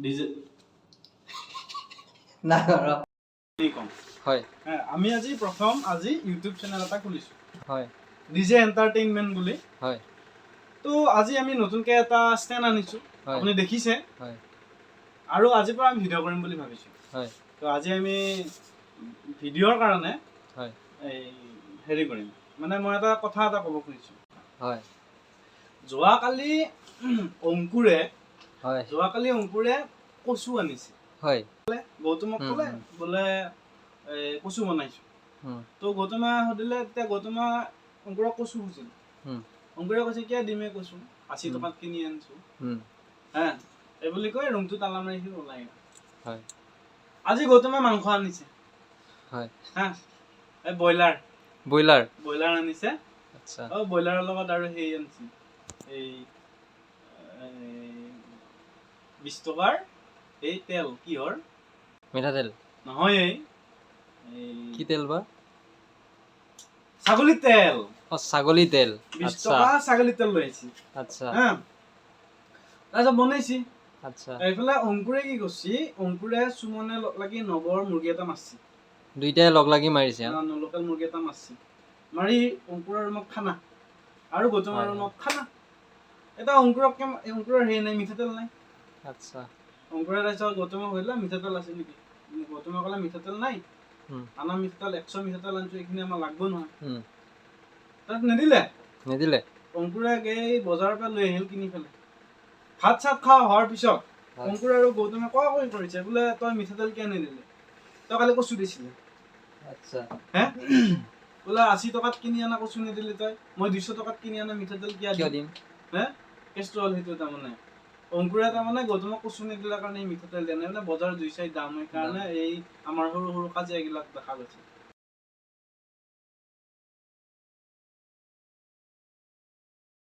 DJ না কৰা কম হয় আমি প্ৰথম ইউটিউব চেনেল এটা খুলিছোঁ হয় ডিজে এণ্টাৰটেইনমেণ্ট বুলি হয় তো আজি আমি নতুনকৈ এটা ষ্টেণ্ড আনিছোঁ আপুনি দেখিছে হয় আৰু আজিৰ পৰা আমি ভিডিঅ' কৰিম বুলি ভাবিছোঁ হয় তো আজি আমি ভিডিঅ'ৰ কাৰণে হয় এই হেৰি কৰিম মানে মই এটা কথা এটা ক'ব খুজিছোঁ হয় যোৱাকালি অংকুৰে হয় কচু আনিছে হয় গৌতমক ক'লে বোলে কচু বনাইছোঁ তো গৌতমে সুধিলে তেতিয়া গৌতমে অংকুৰক কচু খুজিল অংকুৰে কৈছে কিয় দিমে কচু ৮০ টকাত কিনি আনিছোঁ হা এই বুলি কৈ ৰুমটো তালা মাৰি সি ওলাই গ'ল হয় আজি গৌতমে মাংস আনিছে হয় হা এই ব্ৰইলাৰ আনিছে আচ্ছা ব্ৰইলাৰৰ লগত আৰু সেই আনিছে এই ২০ টকাৰ এই তেল কিহৰ মিঠাতেল নহয় এই কি তেল বা ছাগলী তেল ছাগলী তেল ২০ টকা ছাগলী তেল লৈ আহিছে আচ্ছা হা তাৰপিছত বনাইছি আচ্ছা এইফালে অংকুৰে কি কৰিছে অংকুৰে সুমনে লাগি নগৰ মুৰ্গী এটা মাৰছি দুইটাই লগ লাগি মাৰিছে লোকেল মুৰ্গী এটা মাৰছি মাৰি অংকুৰৰ ৰুমত খানা আৰু গৌতমৰ ৰুমত খানা এটা অংকুৰৰ হেৰি নাই মিঠাতেল নাই আচ্ছা অংকুৰে তাৰপিছত গৌতমক সুধিলে মিঠাতেল আছে নেকি গৌতমে ক'লে মিঠাতেল নাই আনা মিঠাতেল ১০০ মিঠাতেল আনিছোঁ এইখিনি আমাৰ লাগব নহয় তাত নিদিলে অংকুৰে গৈ বজাৰৰ পৰা লৈ আহিল কিনি পেলাই ভাত চাত খোৱা হোৱাৰ পিছত অংকুৰ আৰু গৌতমে কোৱা কৰিছে বোলে তই মিঠাতেল কিয় নিদিলি তই কালি কচু দিছিলে আচ্ছা হে বোলে ৮০ টকাত কিনি অনা কচু নিদিলি তই মই ২০০ টকাত কিনি অনা মিঠাতেল কিয় দিম হে কেছটো হ'ল সেইটো তাৰমানে অংকুৰে তাৰমানে গৌতমক কচু নিদিলাৰ কাৰণে মিঠাতেল দিয়া নাই মানে বজাৰৰ ২ চাৰি দাম সেইকাৰণে এই আমাৰ সৰু সৰু কাজিয়াগিলাক দেখা গৈছে